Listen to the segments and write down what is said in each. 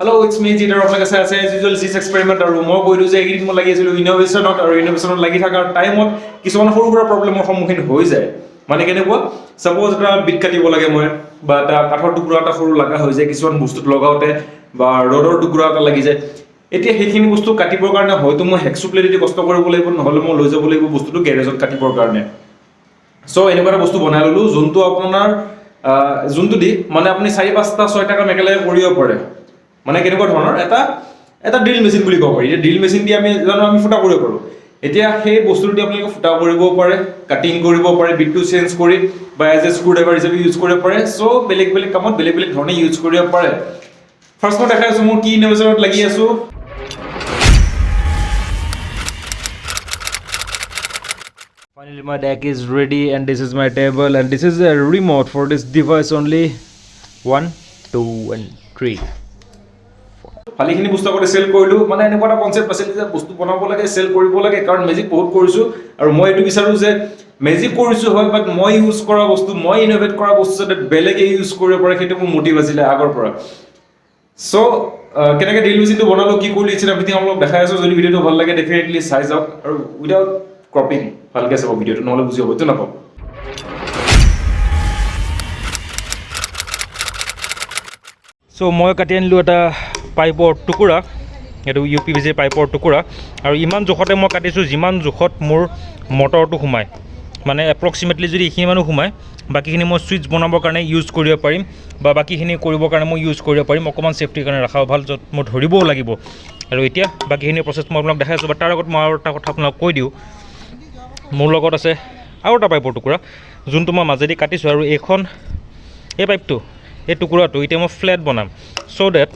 Hello, it's me, Jeet. As usual, this experiment আৰু মই কৈলো যে এইদিন মই লাগি আছিলো ইনোভেশনত লাগি থকাৰ টাইমত কিছুমান সৰু সৰু প্ৰব্লেমৰ সন্মুখীন হৈ যায় মানে কেনেকুৱা সাপোজ এটা বিট কাটিব লাগে মই বা এটা কাঠৰ টুকুৰা এটা সৰু লগা হৈ যায় কিছুমান বস্তুত লগাওতে বা ৰডৰ টুকুৰা এটা লাগি যায় এতিয়া সেইখিনি বস্তু কাটিবৰ কাৰণে হয়তো মই হেক্সোপ্লেট দি কষ্ট কৰিব লাগিব নহলে মই লৈ যাব লাগিব বস্তুটো গ্যাৰেজত কাটিবৰ কাৰণে সো এনেকুৱা এটা বস্তু বনাই ললো যোনটো আপোনাৰ যোনটো দি মানে আপুনি 4-5টা 6টা কাম একেলগে কৰিব পাৰে মানে কেনেকুৱা ধৰণৰ এটা ড্ৰিল মেচিন বুলি ক'ব পাৰি এই ড্ৰিল মেচিন দি আমি ফুটা কৰিব পাৰো এতিয়া সেই বস্তুটো দি আপুনি ফুটা কৰিব পাৰে কাটিং কৰিব পাৰে বিটটো চেঞ্জ কৰি বা এজ এ স্ক্ৰু ড্ৰাইভাৰ হিচাপে ইউজ কৰিব পাৰে সো বেলেগ বেলেগ কামত বেলেগ বেলেগ ধৰণে ইউজ কৰিব পাৰে ফাৰ্স্ট মই দেখাই আছো মই কি ইনোভেশনত লাগি আছো Finally my deck is ready and this is my table and this is a remote for this device only 1 2 and 3 ভালিখিনি বস্তু কৰি সেল কৰিলো মানে এনেকুৱা এটা কনসেপ্ট আছিল যে বস্তু বনাব লাগে সেল কৰিব লাগে কাৰণ মেজিক বহুত কৰিছো আৰু মই এটো বিচাৰো যে মেজিক কৰিছো হয় বাট মই ইউজ কৰা বস্তু মই ইনোভেট কৰা বস্তু যাতে বেলেগে ইউজ কৰিব পাৰে সেইটো মোৰ মোটিভ আছিল আগৰ পৰা সো কেনেকৈ ড্ৰিল মেচিনটো বনালো কি কৰিলো ইচ্ছা এভৰিথিং আপোনাক দেখাই আছো যদি ভিডিওটো ভাল লাগে ডেফিনেটলি চাই যাওক আৰু উইদাউট ক্ৰপিং ভালকে চাব ভিডিওটো নহলে বুজি হ'ব তো নাপাব সো মই কাটি আনিলো এটা পাইপৰ টুকুৰা এটো ইউপিভিসি পাইপৰ টুকুৰা আৰু ইমান জোখতে মই কাটিছো যিমান জোখত মোৰ মটৰটো ঘুমায় মানে এপ্ৰক্সিমেটলি যদি ইখিনি মানুহ ঘুমায় বাকিখিনি মই সুইচ বনাবৰ কাৰণে ইউজ কৰিব পাৰিম বা বাকিখিনি কৰিবৰ কাৰণে মই ইউজ কৰিব পাৰিম অকমান সেফটিৰ কাৰণে ৰাখাও ভাল যত মই ধৰিবও লাগিব আৰু এতিয়া বাকিখিনি প্ৰসেস মই আপোনাক দেখাই আছো বা তাৰ আগত মই আৰু এটা কথা আপোনাক কৈ দিও মোৰ লগত আছে আৰু এটা পাইপৰ টুকুৰা যোনটো মই মাজেদি কাটিছো আৰু এখন এই পাইপটো এই টুকুৰাটো এতিয়া মই ফ্ল্যাট বনাম সো দ্যাট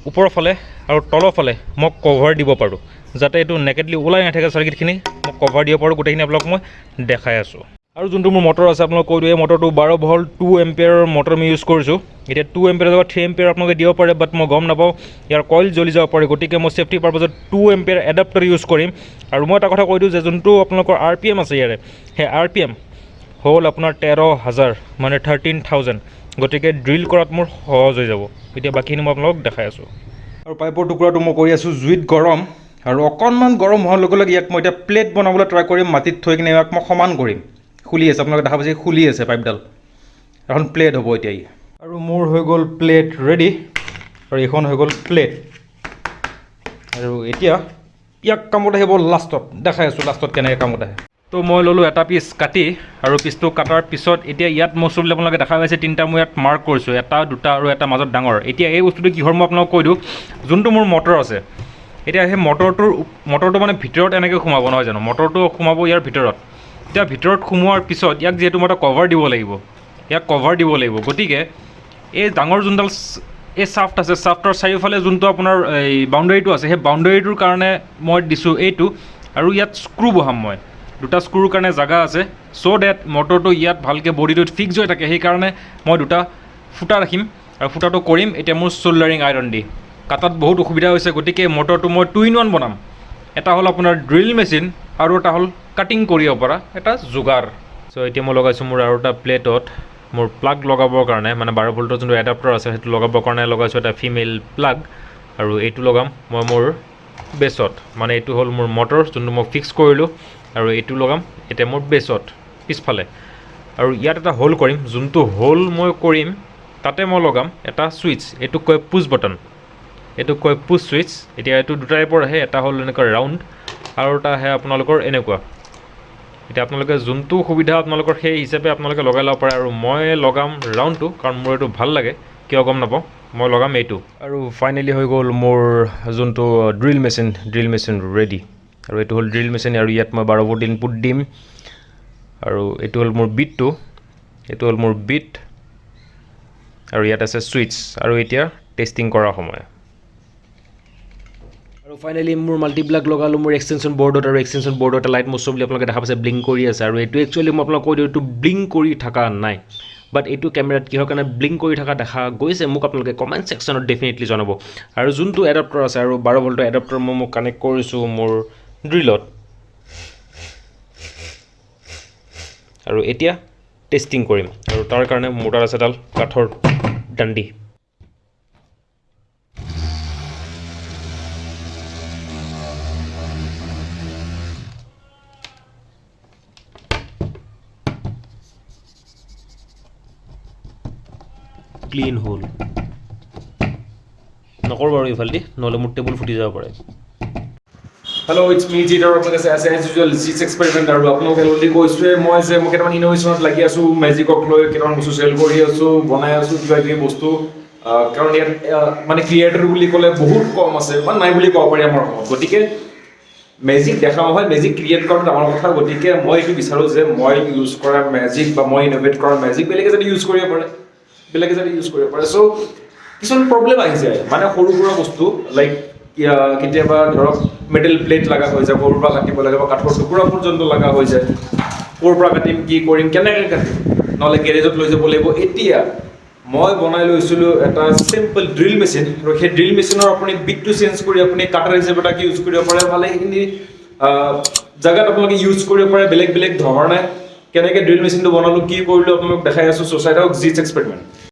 ওপৰৰ ফালে আৰু তলৰ ফালে মই কভাৰ দিব পাৰো যাতে এটো নেকেডলি ওলাই নাথাকে সাৰ্কিটখিনি মই কভাৰ দিব পাৰো গোটেইখিনি আপোনাক মই দেখাই আছো আৰু যোনটো মোৰ মটৰ আছে আপোনাক কৈ দিও এই মটৰটো 12 ভোল্ট 2 এম্পিয়াৰৰ মটৰ মই ইউজ কৰিছো এতিয়া 2 এম্পিয়াৰৰ জগত 3 এম্পিয়াৰ আপোনাক দিব পাৰে বাট মই গম নাপাও ইয়াৰ কইল জ্বলি যাব পাৰে গতিকে মই সেফটি পাৰপাছত 2 এম্পিয়াৰ এডাপ্টাৰ ইউজ কৰিম আৰু মই এটা কথা কৈ দিও যে যোনটো আপোনালোকৰ আৰপিএম আছে ইয়াৰে হে আৰপিএম হল আপোনাৰ 13000 মানে 13000 গতিকে ড্ৰিল কৰাত মোৰ সহজ হৈ যাব এতিয়া বাকিখিনি মই আপোনাক দেখাই আছো আৰু পাইপৰ টুকুৰাটো মই কৰি আছো জুইত গৰম আৰু অকনমান গৰম হোৱাৰ লগে লগে ইয়াক মই এটা প্লেট বনাবলৈ ট্ৰাই কৰিম মাটিত থৈ কিনে ইয়াক মই সমান কৰিম খুলি আছে আপোনালোকে দেখা পাইছে খুলি আছে পাইপডাল এখন প্লেট হ'ব এতিয়া আৰু মোৰ হৈ গ'ল প্লেট ৰেডি আৰু এখন হৈ গ'ল প্লেট আৰু এতিয়া ইয়াক কামত আহিব লাষ্টত দেখাই আছো লাষ্টত কেনেকৈ কামত আহে তো মই ললো এটা পিস কাটি আৰু পিসটো কাটাৰ পিছত এতিয়া ইয়াত মছলি আপোনালোকে দেখা পাইছে তিনটা মই ইয়াত মাৰ্ক কৰিছো এটা দুটা আৰু এটা মাজত ডাঙৰ এতিয়া এই বস্তুটো কি হয় মই আপোনাক কৈ দিও যোনটো মোৰ মটৰ আছে এতিয়া সেই মটৰটো মানে ভিতৰত এনেকৈ সোমাব নহয় জানো মটৰটো সোমাব ইয়াৰ ভিতৰত এতিয়া ভিতৰত সোমোৱাৰ পিছত ইয়াক যেহেতু মই এটা কভাৰ দিব লাগিব গতিকে এই ডাঙৰ যোনডাল এই সাফট আছে সাফটৰ চাৰিওফালে যোনটো আপোনাৰ এই বাউণ্ডাৰীটো আছে সেই বাউণ্ডাৰীটোৰ কাৰণে মই দিছো এইটো আৰু ইয়াত স্ক্ৰু বহাম মই দুটা স্ক্ৰুৰ কাৰণে জায়গা আছে সো দ্যাট মটৰটো ইয়াত ভালকে বডিটোত ফিক্স হৈ থাকে সেই কাৰণে মই দুটা ফুটা ৰাখিম আৰু ফুটাটো কৰিম এতিয়া মোৰ সোল্ডাৰিং আইৰন দি কাটাত বহুত অসুবিধা হৈছে গতিকে মটৰটো মই 2 in 1 বনাম এটা হল আপোনাৰ ড্ৰিল মেচিন আৰু এটা হল কাটিং কৰিব পৰা এটা জুগাৰ সো এতিয়া মই লগাইছো মোৰ আৰু এটা প্লেটত মোৰ প্লাগ লগাবৰ কাৰণে মানে 12 ভোল্টৰ যোনটো এডাপ্টাৰ আছে সেইটো লগাবৰ কাৰণে লগাইছো এটা ফিমেল প্লাগ আৰু এইটো লগাম মই মোৰ বেছত মানে এইটো হল মোৰ মটৰ যোনটো মই ফিক্স কৰিলো আৰু এইটো লগাম এটা মোৰ বেছত পিছফালে আৰু ইয়াত এটা হোল কৰিম যোনটো হোল মই কৰিম তাতে মই লগাম এটা সুইচ এটো কয় পুশ বাটন এটো কয় পুশ সুইচ এতিয়া এটো দুটা টাইপৰ আহে এটা হল এনেকুৱা ৰাউন্ড আৰু এটা আহে আপোনালোকৰ এনেকুৱা এতিয়া আপোনালোকে যোনটো সুবিধা আপোনালোকৰ সেই হিচাপে আপোনালোকে লগাই ল'ব পাৰে আৰু মই লগাম ৰাউন্ডটো কাৰণ মোৰ এটো ভাল লাগে কিয় গম নাপাও মই লগাম এইটো আৰু ফাইনালি হৈ গ'ল মোৰ যোনটো ড্ৰিল মেচিন ৰেডি আৰু এইটো হল ড্ৰিল মেচিন আৰু ইয়াত মই 12 ভোল্ট ইনপুট দিম আৰু এইটো হল মোৰ বিটটো এইটো হল মোৰ বিট আৰু ইয়াত আছে সুইচ আৰু এতিয়া টেষ্টিং কৰাৰ সময় আৰু ফাইনালি মোৰ মাল্টিপ্লাগ লগালো মোৰ এক্সটেনশন বৰ্ডত আৰু এক্সটেনশন বৰ্ডত লাইট মষ্ট বুলি আপোনালোকে দেখা পাইছে ব্লিংক কৰি আছে আৰু এইটো একচুয়ালি মই আপোনাক কৈ দিও এইটো ব্লিংক কৰি থকা নাই বাট এইটো ক্যামেৰাত কিহৰ কাৰণে ব্লিংক কৰি থকা দেখা গৈছে মোক আপোনালোকে কমেন্ট সেকশনত ডেফিনেটলি জনাব আৰু যোনটো এডাপ্টাৰ আছে আৰু 12 ভোল্টৰ এডাপ্টাৰ মই কানেক্ট কৰিছো মোৰ ড্ৰিলত আৰু এতিয়া টেষ্টিং কৰিম আৰু তাৰ কাৰণে মোটাৰ আছে ডাল কাঠৰ ডান্ডি ক্লিন হ'ল নকৰোঁ বাৰু এইফালেদি নহ'লে মোৰ টেবুল ফুটি যাব পাৰে হেল্ল' ইটছ মি জিত আৰু আপোনালোকে আছে এজ ইউজুৱেল জিটছ এক্সপেৰিমেণ্ট আৰু আপোনালোকে অলৰেডি কৈছোঁৱে মই যে মই কেইটামান ইন'ভেশ্যনত লাগি আছোঁ মেজিকক লৈ কেইটামান বস্তু চেল কৰি আছোঁ বনাই আছোঁ কিবা কিবি বস্তু কাৰণ ইয়াত মানে ক্ৰিয়েটৰ বুলি ক'লে বহুত কম আছে বা নাই বুলি ক'ব পাৰি আমাৰ অসমত গতিকে মেজিক দেখা নহয় মেজিক ক্ৰিয়েট কৰাটো ডাঙৰ কথা গতিকে মই এইটো বিচাৰোঁ যে মই ইউজ কৰা মেজিক বা মই ইন'ভেট কৰা মেজিক বেলেগে যাতে ইউজ কৰিব পাৰে চ' কিছুমান প্ৰব্লেম আহি যায় মানে সৰু সুৰা বস্তু লাইক কেতিয়াবা ধৰক মেটেল প্লেট লগা হৈ যায় ক'ৰ পৰা কাটিব লাগে বা কাঠৰ টুকুৰা পৰ্যন্ত লগা হৈ যায় ক'ৰ পৰা কাটিম কি কৰিম কেনেকৈ কাটিম নহ'লে গেৰেজত লৈ যাব লাগিব এতিয়া মই বনাই লৈছিলোঁ এটা চিম্পল ড্ৰিল মেচিন আৰু সেই ড্ৰিল মেচিনৰ আপুনি বিটটো চেঞ্জ কৰি আপুনি কাটাৰ হিচাপে তাক ইউজ কৰিব পাৰে ভালেখিনি জেগাত আপোনালোকে ইউজ কৰিব পাৰে বেলেগ বেলেগ ধৰণে কেনেকৈ ড্ৰিল মেচিনটো বনালোঁ কি কৰিলোঁ আপোনালোক দেখাই আছোঁ ছ'চাইটি অফ জিটছ এক্সপেৰিমেণ্ট